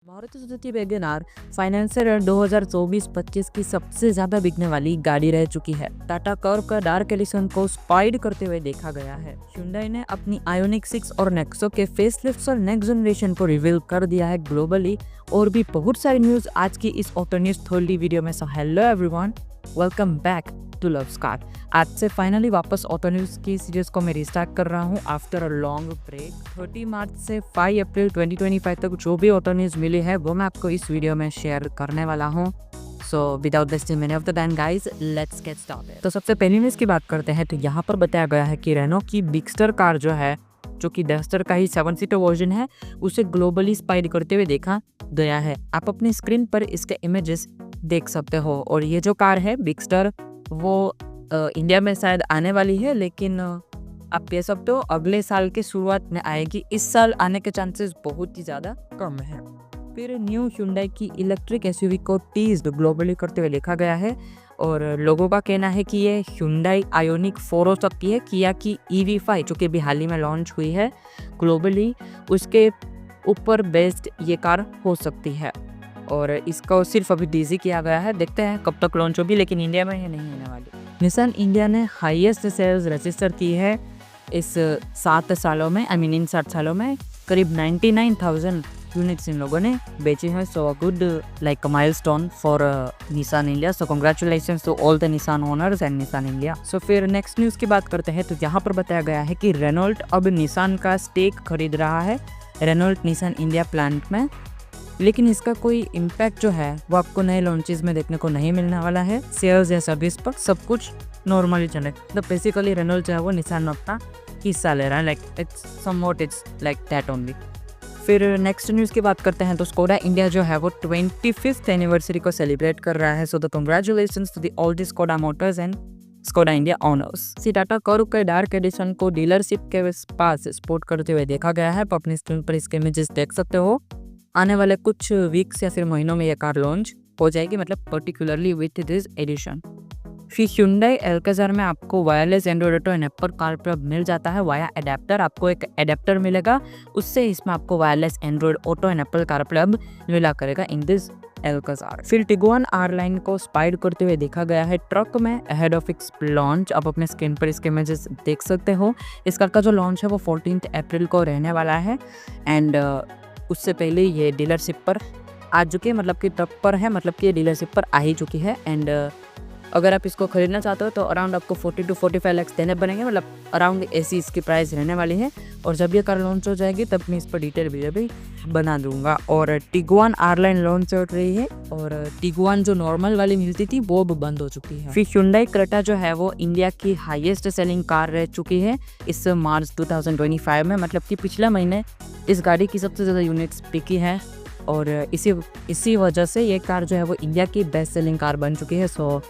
Maruti Suzuki Wagon R financer 2024-25 की सबसे ज्यादा बिकने वाली गाड़ी रह चुकी है। टाटा कर्व का डार्क एडिशन को स्पाइड करते हुए देखा गया है। Hyundai ने अपनी आयोनिक 6 और नेक्सो के फेसलिफ्ट्स और नेक्स्ट जनरेशन को रिवील कर दिया है ग्लोबली। और भी बहुत सारी न्यूज आज की इस ऑटो न्यूज थोड़ी वीडियो में। So hello everyone, welcome back to loves car. आज से फाइनली वापस ऑटो न्यूज की सीरीज को मैं रिस्टार्ट कर रहा हूँ आफ्टर अ लॉन्ग ब्रेक। 30 मार्च से 5 अप्रैल 2025 तक जो भी ऑटो न्यूज मिली है वो मैं आपको इस वीडियो में शेयर करने वाला हूँ। So without wasting many of the time guys, let's get started. तो सबसे पहली न्यूज की बात करते हैं। तो यहाँ पर बताया गया है कि रेनो की बिगस्टर कार जो है, जो कि डस्टर का ही 7 सीटर वर्जन है, उसे ग्लोबली स्पाइड करते हुए देखा गया है। आप अपनी स्क्रीन पर इसके इमेजेस देख सकते हो। और ये जो कार है बिगस्टर, वो इंडिया में शायद आने वाली है, लेकिन आप कह सकते हो अगले साल के शुरुआत में आएगी। इस साल आने के चांसेस बहुत ही ज़्यादा कम है। फिर न्यू Hyundai की इलेक्ट्रिक एसयूवी को टीज्ड ग्लोबली करते हुए देखा गया है। और लोगों का कहना है कि ये Hyundai Ioniq 4 हो सकती है। किया की EV5 जो कि अभी हाल ही में लॉन्च हुई है ग्लोबली, उसके ऊपर बेस्ड ये कार हो सकती है। और इसका सिर्फ अभी डीजी किया गया है, देखते हैं कब तक लॉन्च होगी, लेकिन इंडिया में ये नहीं होने वाली। निसान इंडिया ने हाईएस्ट सेल्स रजिस्टर की है इस 7 सालों में। इन 7 सालों में करीब 99,000 यूनिट्स इन लोगों ने बेची है। So good like milestone for Nissan India. So congratulations to all the Nissan owners and Nissan India. So फिर नेक्स्ट न्यूज़ की बात करते हैं। तो यहाँ पर बताया गया है कि रेनॉल्ट अब निसान का स्टेक खरीद रहा है रेनॉल्ट निसान इंडिया प्लांट में। लेकिन इसका कोई इम्पैक्ट जो है वो आपको नए लॉन्चेस में देखने को नहीं मिलने वाला है। सेल्स या सर्विस पर सब कुछ नॉर्मली चले। तो बेसिकली रेनॉल्ट जो है वो निसान में अपना हिस्सा ले रहा है, like it's somewhat it's like that only. फिर नेक्स्ट न्यूज़ की बात करते हैं। तो स्कोडा इंडिया जो है वो 25th एनिवर्सरी को सेलिब्रेट कर रहा है। So the congratulations to the all the Skoda Motors and Skoda India owners. Tata Curvv के डार्क एडिशन को डीलरशिप के पास स्पोर्ट करते हुए देखा गया है। अपनी स्क्रीन पर इसके इमेजेस देख सकते हो। आने वाले कुछ वीक्स या फिर महीनों में ये कार लॉन्च हो जाएगी, मतलब पर्टिकुलरली विथ दिस एडिशन। फिर Hyundai Alcazar में आपको wireless Android auto and Apple CarPlay मिल जाता है वाया एडेप्टर। आपको एक एडेप्टर मिलेगा, उससे इसमें आपको wireless Android auto and Apple CarPlay अब मिला करेगा इन दिस Alcazar। फिर टिगुआन R लाइन को स्पाइड करते हुए देखा गया है ट्रक में अहेड ऑफ इट्स लॉन्च। आप अपने स्क्रीन पर इसके इमेजेस देख सकते हो। इस कार का जो लॉन्च है वो 14 अप्रैल को रहने वाला है। एंड उससे पहले ये डीलरशिप पर आ चुकी है, मतलब कि ट्रक पर है, मतलब कि ये डीलरशिप पर आ ही चुकी है। एंड अगर आप इसको खरीदना चाहते हो तो अराउंड आपको 40 to 45 लाख देने बनेंगे, मतलब अराउंड ऐसी इसकी प्राइस रहने वाली है। और जब ये कार लॉन्च हो जाएगी तब मैं इस पर डिटेल वीडियो भी बना दूंगा। और टिगुआन R लाइन लॉन्च हो रही है और टिगुआन जो नॉर्मल वाली मिलती थी वो अब बंद हो चुकी है। फिर Hyundai Creta जो है वो इंडिया की हाईएस्ट सेलिंग कार रह चुकी है इस मार्च 2025 में, मतलब कि पिछले महीने इस गाड़ी की सबसे ज़्यादा यूनिट्स बिकी है। और इसी वजह से ये कार जो है वो इंडिया की बेस्ट सेलिंग कार बन चुकी है। सो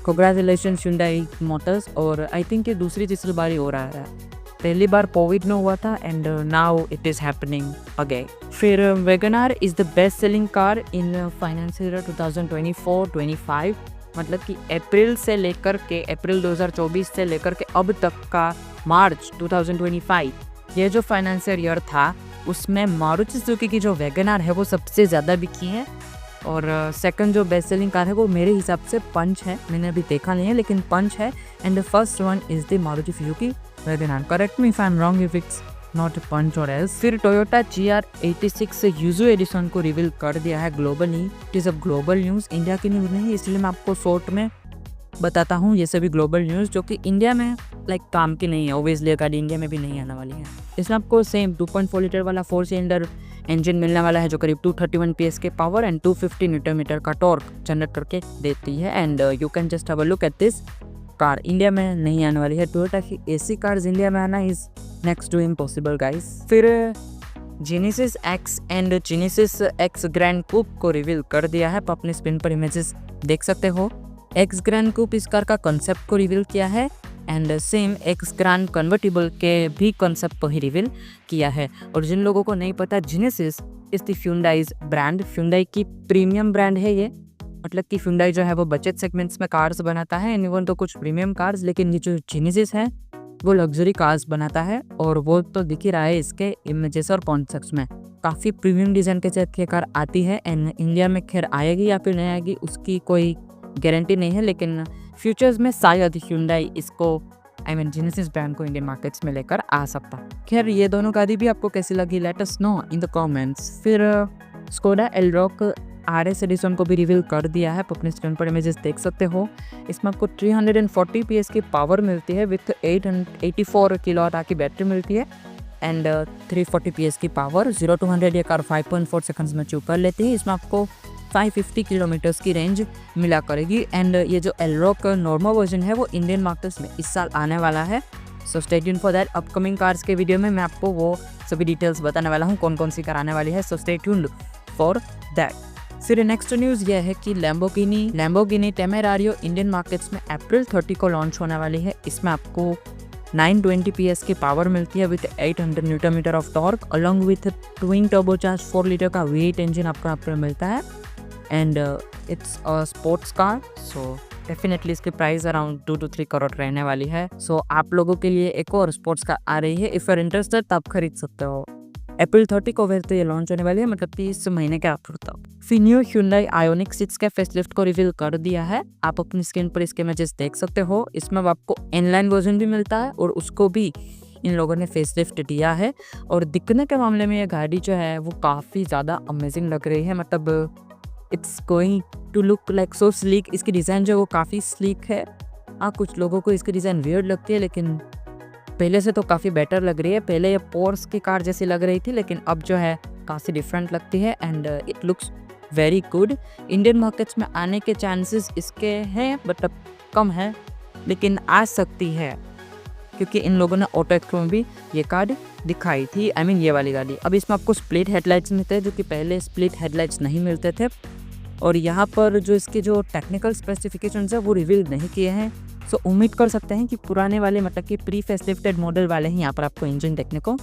कंग्रेचुलेशंस Hyundai मोटर्स। और आई थिंक ये दूसरी तीसरी बार ही हो रहा है। पहली बार कोविड में हुआ था and now it is happening again. फिर Wagon R is the best selling car in financial year 2024-25, मतलब कि अप्रैल 2024 से लेकर के अब तक का मार्च 2025, ये जो फाइनेंशियल ईयर था उसमें मारुति सुजुकी की जो वैगन आर है वो सबसे ज़्यादा बिकी है। और सेकंड जो बेस्ट सेलिंग कार है वो मेरे हिसाब से पंच है, मैंने अभी देखा नहीं है लेकिन पंच है। And the first one is the Maruti Suzuki Wagon R. Correct me if I am wrong if it's not a punch or else. फिर टोयोटा GR86 यूजो एडिशन को रिवील कर दिया है globally. It is a global news, India की news नहीं, इसलिए मैं आपको शॉर्ट में बताता हूँ ये सभी ग्लोबल न्यूज़ जो कि इंडिया में लाइक काम की नहीं है। ओबियसली गाड़ी इंडिया में भी नहीं आने वाली है। इसमें आपको सेम 2.4 लीटर वाला 4 सिलेंडर इंजन मिलने वाला है जो करीब 231 PS के पावर एंड 250 न्यूटन मीटर का टॉर्क जनरेट करके देती है। And you can just have a look at this car. India में नहीं आने वाली है। टोयोटा की AC कार्स इंडिया में आना is next to impossible guys. फिर Genesis X and Genesis X grand coupe को रिवील कर दिया है। आप अपने स्क्रीन पर इमेजेस देख सकते हो। X ग्रैंड कूप इस कार का कॉन्सेप्ट को रिवील किया है and same X grand convertible के भी कॉन्सेप्ट को ही रिवील किया है। और जिन लोगों को नहीं पता, Genesis is the Hyundai's brand, Hyundai की प्रीमियम ब्रांड है ये। मतलब कि Hyundai जो है वो बजट सेगमेंट्स में कार्स बनाता है, इवन तो कुछ प्रीमियम कार्स, लेकिन ये जो Genesis है वो लग्जरी कार्स बनाता है और वो तो दिख ही रहा है इसके इमेजेस और कॉन्सेप्ट्स में। काफ़ी प्रीमियम डिज़ाइन के साथ ये कार आती है एंड इंडिया में खैर आएगी या फिर नहीं आएगी उसकी कोई गारंटी नहीं है, लेकिन फ्यूचर्स में शायद Hyundai इसको जेनेसिस ब्रांड को इंडियन मार्केट्स में लेकर आ सकता। खैर ये दोनों गाड़ी भी आपको कैसी लगी, let us know in the comments. फिर स्कोडा एल्रोक RS एडिशन को भी रिवील कर दिया है, आप अपने स्क्रीन पर इमेजेस देख सकते हो। इसमें आपको 340 PS की पावर मिलती है विथ 884 किलोवाट की बैटरी मिलती है एंड 340 PS की पावर। 0 to 100 ये कार 5.4 सेकंड्स में अचीव कर लेती है। इसमें आपको 550 किलोमीटर्स की रेंज मिला करेगी एंड ये जो एल्रोक नॉर्मल वर्जन है वो इंडियन मार्केट्स में इस साल आने वाला है। So stay tuned for that. Upcoming cars के वीडियो में मैं आपको वो सभी डिटेल्स बताने वाला हूँ कौन कौन सी कार आने वाली है। So stay tuned for that. फिर नेक्स्ट न्यूज़ ये है कि लैम्बोर्गिनी टेमेरारियो इंडियन मार्केट्स में अप्रैल 30 को लॉन्च होने वाली है। इसमें आपको 920 PS की पावर मिलती है with 800 newton metre of torque along with twin turbocharge 4 litre का V8 इंजन आपको मिलता है and it's a sports car. So definitely इसकी प्राइस अराउंड 2 to 3 करोड़ रहने वाली है। सो आप लोगों के लिए एक और स्पोर्ट्स कार आ रही है, इफ़ यू आर इंटरेस्टेड तब खरीद सकते हो। अप्रैल 30 को वैसे तो ये लॉन्च होने वाली है, मतलब 30 महीने के आखिर तक। फिर न्यू Hyundai Ioniq 6 के फेसलिफ्ट को रिवील कर दिया है, आप अपनी स्क्रीन पर इसके इमेजेस देख सकते हो। इसमें आपको इनलाइन वर्जन भी मिलता है और उसको भी इन लोगों ने फेसलिफ्ट दिया है और दिखने के मामले में ये गाड़ी जो है वो काफ़ी ज़्यादा अमेजिंग लग रही है, मतलब it's going to look like so sleek. इसकी डिज़ाइन जो है वो काफ़ी स्लीक है। हाँ, कुछ लोगों को इसकी डिज़ाइन वियर्ड लगती है लेकिन पहले से तो काफ़ी बेटर लग रही है। पहले ये पोर्स की कार जैसी लग रही थी लेकिन अब जो है काफ़ी डिफरेंट लगती है and it looks very good. Indian markets में आने के चांसेस इसके हैं मतलब कम है, लेकिन आ सकती है क्योंकि इन लोगों ने ऑटो एक्सपो में भी ये कार दिखाई थी, ये वाली गाड़ी। अब इसमें आपको स्प्लिट हेडलाइट्स मिलते हैं जो कि पहले स्प्लिट हेडलाइट्स नहीं मिलते थे और यहाँ पर जो इसके जो टेक्निकल स्पेसिफिकेशंस है वो रिवील नहीं किए हैं। सो उम्मीद कर सकते हैं कि पुराने वाले मतलब कि प्री फेसलिफ्टेड मॉडल वाले ही यहाँ पर आपको इंजन देखने को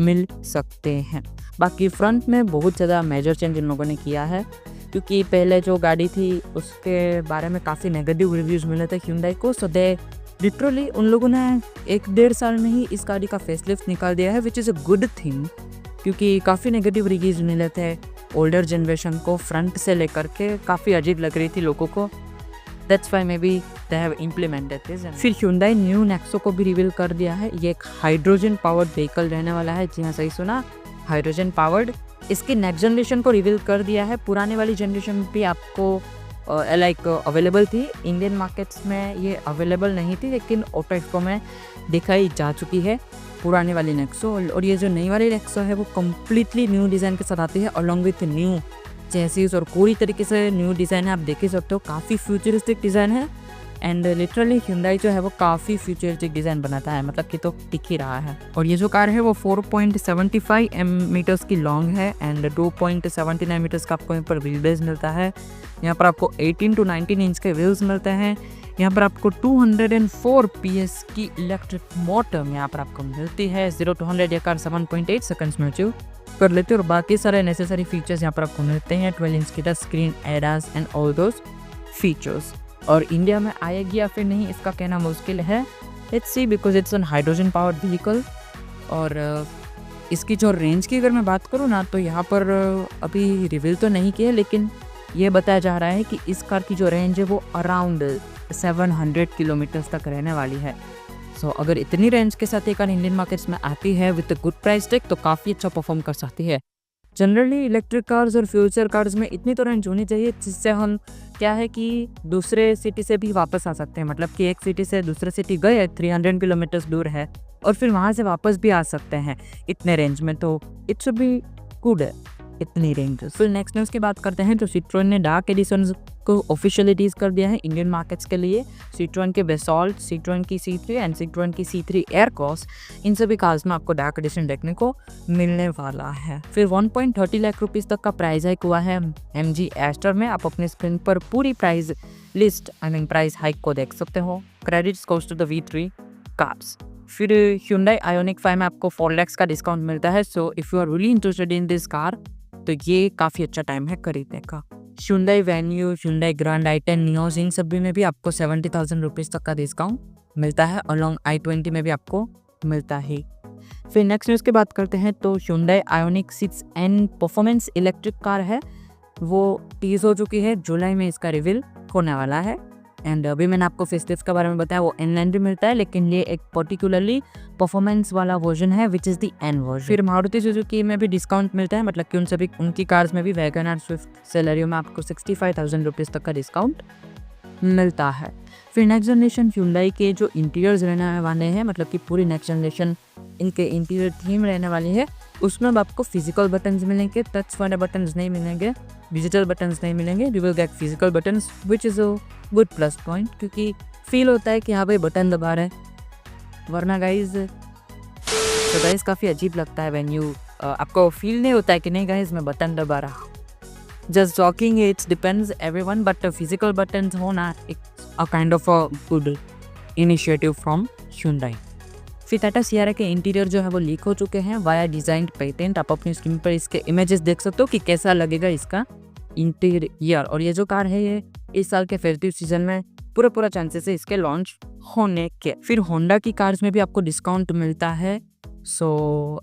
मिल सकते हैं। बाकी फ्रंट में बहुत ज़्यादा मेजर चेंज इन लोगों ने किया है क्योंकि पहले जो गाड़ी थी उसके बारे में काफ़ी नेगेटिव रिव्यूज़ मिले थे Hyundai को। सो दे लिटरली उन लोगों ने 1-1.5 साल में ही इस गाड़ी का फेसलिफ्ट निकाल दिया है, which is a good thing क्योंकि काफ़ी नेगेटिव रिव्यूज़ मिले थे ओल्डर जनरेशन को। फ्रंट से लेकर के काफ़ी अजीब लग रही थी लोगों को, that's why may be they have implemented this. फिर Hyundai न्यू नेक्सो को भी रिवील कर दिया है। ये एक हाइड्रोजन पावर्ड व्हीकल रहने वाला है। जी हाँ, सही सुना, हाइड्रोजन पावर्ड। इसकी नेक्स्ट जनरेशन को रिवील कर दिया है। पुराने वाली जनरेशन भी आपको अवेलेबल थी, इंडियन मार्केट्स में ये अवेलेबल नहीं थी लेकिन ऑटो एक्सपो में दिखाई जा चुकी है पुराने वाली नेक्सो। और ये जो नई वाली नेक्सो है वो कम्प्लीटली न्यू डिज़ाइन के साथ आती है अलॉन्ग विथ न्यू चेसिस और पूरी तरीके से न्यू डिज़ाइन है। आप देख ही सकते हो काफ़ी फ्यूचरिस्टिक डिज़ाइन है एंड लिटरली Hyundai जो है वो काफ़ी फ्यूचरिस्टिक डिज़ाइन बनाता है, मतलब कि तो टिक ही रहा है। और ये जो कार है वो 4.75 मीटर्स की लॉन्ग है एंड 2.79 मीटर्स का आपको यहाँ पर व्हील बेस मिलता है। यहाँ पर आपको 18 to 19 इंच के व्हील्स मिलते हैं। यहाँ पर आपको 204 PS की इलेक्ट्रिक मोटर यहाँ पर आपको मिलती है। 0 to 100 ये कार 7.8 सेकंड्स में अचीव कर लेते हैं और बाकी सारे नेसेसरी फीचर्स यहाँ पर आपको मिलते हैं। 12 इंच की touch screen, ADAS and all those features. और इंडिया में आएगी या फिर नहीं इसका कहना मुश्किल है, let's see, because it's an hydrogen powered vehicle. और इसकी जो रेंज की अगर मैं बात करूँ ना तो यहाँ पर अभी रिवील तो नहीं किया लेकिन ये बताया जा रहा है कि इस कार की जो रेंज है वो अराउंड 700 किलोमीटर्स तक रहने वाली है। सो अगर इतनी रेंज के साथ ये कार इंडियन मार्केट्स में आती है विद गुड प्राइस टैग तो काफ़ी अच्छा परफॉर्म कर सकती है। जनरली इलेक्ट्रिक कार्स और फ्यूचर कार्स में इतनी तो रेंज होनी चाहिए जिससे हम क्या है कि दूसरे सिटी से भी वापस आ सकते हैं, मतलब कि एक सिटी से दूसरे सिटी गए 300 किलोमीटर्स दूर है और फिर वहाँ से वापस भी आ सकते हैं इतने रेंज में, तो इट शुड बी गुड है इतनी रेंज। फिर नेक्स्ट न्यूज़ की बात करते हैं तो Citroen ने डार्क एडिशन को ऑफिशियली टीज कर दिया है इंडियन मार्केट्स के लिए। Citroen के बेसॉल्ट, Citroen की C3 एंड Citroen की C3 एयरक्रॉस, इन सभी कार्स में आपको डार्क एडिशन देखने को मिलने वाला है। फिर 1.30 लाख रुपीज़ तक का प्राइस हाइक हुआ है MG एस्टर में। आप अपने स्क्रीन पर पूरी प्राइस लिस्ट प्राइस हाइक को देख सकते हो। Credits goes to the V3 cars. फिर Hyundai Ioniq 5 में आपको 4 lakhs का डिस्काउंट मिलता है। So if you are really interested in this car तो ये काफ़ी अच्छा टाइम है खरीदने का। Hyundai Venue, Hyundai Grand i10 Nios, इन सभी में भी आपको 70,000 रुपीज़ तक का डिस्काउंट मिलता है, अलॉन्ग i20 में भी आपको मिलता है। फिर नेक्स्ट न्यूज़ की बात करते हैं तो Hyundai Ioniq 6N performance electric car है, वो टीज हो चुकी है, जुलाई में इसका रिवील होने वाला है। एंड अभी मैंने आपको फेसलिफ्ट के बारे में बताया, वो N-Line भी मिलता है, लेकिन ये एक पर्टिकुलरली परफॉर्मेंस वाला वर्जन है which is the N version. फिर मारुति सुजुकी में भी डिस्काउंट मिलता है, मतलब कि उनकी कार्स में भी वैगनआर, स्विफ्ट, सेलेरियो में आपको 65,000 रुपीज़ तक का डिस्काउंट मिलता है। फिर नेक्स्ट जनरेशन Hyundai के जो इंटीरियर्स रहने वाले हैं, मतलब कि पूरी नेक्स्ट जनरेशन इनके इंटीरियर थीम रहने वाली है, उसमें अब आपको फिजिकल बटन्स मिलेंगे, टच वाले बटन्स नहीं मिलेंगे, डिजिटल बटन्स नहीं मिलेंगे। You will get physical buttons which is a good plus point, क्योंकि फील होता है कि हाँ भाई बटन दबा रहे हैं, वरना गाइज तो गाइज काफ़ी अजीब लगता है व्हेन यू आपको फील नहीं होता है कि नहीं गाइज मैं बटन दबा रहा हूँ। Just talking it's depends everyone, but physical buttons होना एक a kind of a good initiative from Hyundai। फिर टाटा सियारा के इंटीरियर जो है वो लीक हो चुके हैं वाया डिजाइन पेटेंट। आप अपनी स्क्रीन पर इसके इमेजेस देख सकते हो कि कैसा लगेगा इसका इंटीरियर। और ये जो कार है ये इस साल के फेस्टिव सीजन में पूरा चांसेस है इसके लॉन्च होने के। फिर होंडा की कार्स में भी आपको डिस्काउंट मिलता है। So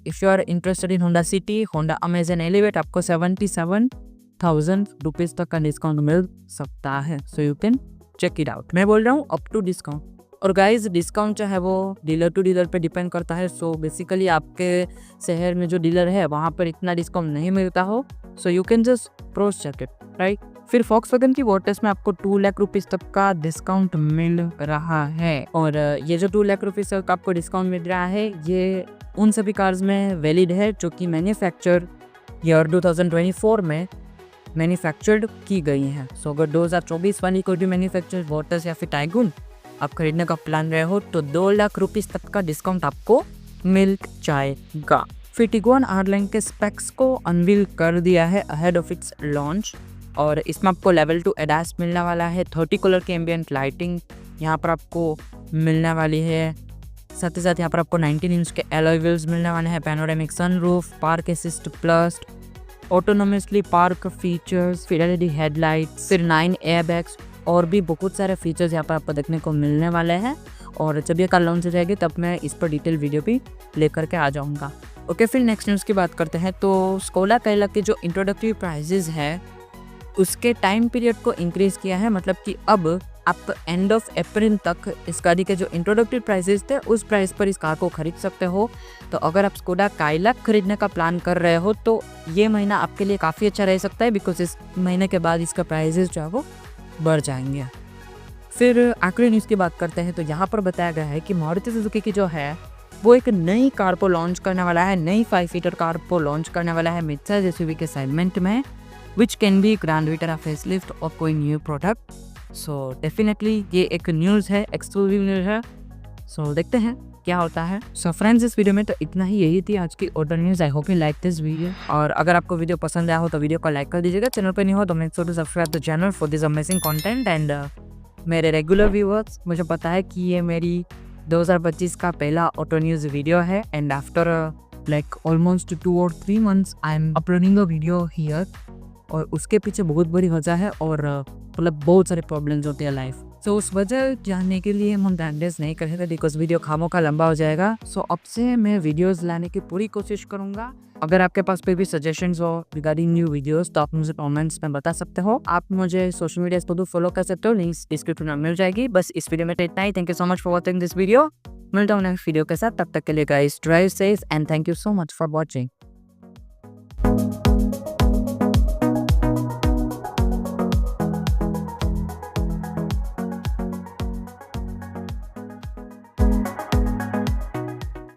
if you are interested in Honda City, Honda Amaze Elevate, आपको 77,000 रुपीज़ तक का डिस्काउंट मिल सकता है। So you can check it out. मैं बोल रहा हूँ अप टू डिस्काउंट। और गाइज डिस्काउंट जो है वो डीलर टू डीलर पे डिपेंड करता है। सो बेसिकली आपके शहर में जो डीलर है वहाँ पर इतना डिस्काउंट नहीं मिलता हो, so you can just cross check it, right. फिर Volkswagen की वोटर्स में आपको 2 लाख रुपीज़ तक का डिस्काउंट मिल रहा है। और ये जो 2 लाख रुपीज़ तक आपको डिस्काउंट मिल रहा है ये उन सभी कार्स में वैलिड है जो कि मैन्युफैक्चर ईयर 2024 में मैन्युफैक्चर्ड की गई हैं। सो अगर 2024 वाली कोई भी मैन्युफैक्चर वोटर्स या फिर टाइगून आप खरीदने का प्लान रहे हो तो 2 लाख रुपीज़ तक का डिस्काउंट आपको मिल जाएगा। फिर टिगुआन R-Line के स्पेक्स को अनवील कर दिया है अहेड ऑफ इट्स लॉन्च, और इसमें आपको लेवल 2 ADAS मिलने वाला है, 30 कलर की एम्बियंट लाइटिंग यहाँ पर आपको मिलने वाली है। साथ ही साथ यहाँ पर आपको 19 इंच के एलॉय व्हील्स मिलने वाले हैं, panoramic sunroof, park assist plus, autonomously park features, फिर LED हेडलाइट्स, फिर 9 एयरबैग्स और भी बहुत सारे फीचर्स यहाँ पर आपको देखने को मिलने वाले हैं। और जब ये कार लॉन्च हो जाएगी तब मैं इस पर डिटेल वीडियो भी लेकर के आ जाऊँगा। ओके, फिर नेक्स्ट न्यूज़ की बात करते हैं तो स्कोडा काइलाक के जो इंट्रोडक्टरी प्राइजेज है उसके टाइम पीरियड को इंक्रीज़ किया है, मतलब कि अब आप एंड ऑफ अप्रैल तक इस गाड़ी के जो इंट्रोडक्टरी प्राइजेस थे उस प्राइस पर इस कार को खरीद सकते हो। तो अगर आप स्कोडा काइलाक खरीदने का प्लान कर रहे हो तो ये महीना आपके लिए काफ़ी अच्छा रह सकता है, बिकॉज इस महीने के बाद इसका प्राइजेस जो है वो बढ़ जाएंगे। फिर आखिरी न्यूज़ की बात करते हैं तो यहाँ पर बताया गया है कि मारुति सुजुकी की जो है वो एक नई कार को लॉन्च करने वाला है, नई 5 सीटर कार को लॉन्च करने वाला है मिड साइज एसयूवी के सेगमेंट में, which can be grand Vitara facelift और कोई न्यू प्रोडक्ट। सो डेफिनेटली ये एक न्यूज़ है, एक्सक्लूसिव न्यूज़ है। सो देखते हैं क्या होता है। सो फ्रेंड्स, इस वीडियो में तो इतना ही, यही थी आज की auto news. I hope you like this video, और अगर आपको वीडियो पसंद आया हो तो वीडियो को लाइक कर दीजिएगा। चैनल पर नहीं हो तो make sure to subscribe the channel for this amazing content. And मेरे रेगुलर व्यूअर्स, मुझे पता है कि ये मेरी 2025 का पहला ऑटो न्यूज़ वीडियो है, and after like almost 2 or 3 months I am uploading a video here. और उसके पीछे बहुत बड़ी वजह है, और मतलब बहुत सारे प्रॉब्लम्स होते हैं लाइफ। सो उस वजह जानने के लिए हम डैंडेज नहीं करेंगे बिकॉज वीडियो खामों का लंबा हो जाएगा। सो अब से मैं वीडियोस लाने की पूरी कोशिश करूंगा। अगर आपके पास कोई भी सजेशंस हो रिगार्डिंग न्यू वीडियोस तो आप मुझे कमेंट्स में बता सकते हो। आप मुझे सोशल मीडिया पर भी फॉलो कर सकते हो, लिंक्स डिस्क्रिप्शन में मिल जाएगी। बस इस वीडियो में इतना ही। Thank you so much for watching this video. मिलता हूँ नेक्स्ट वीडियो के साथ, तब तक के लिए guys drive safe and thank you so much for watching.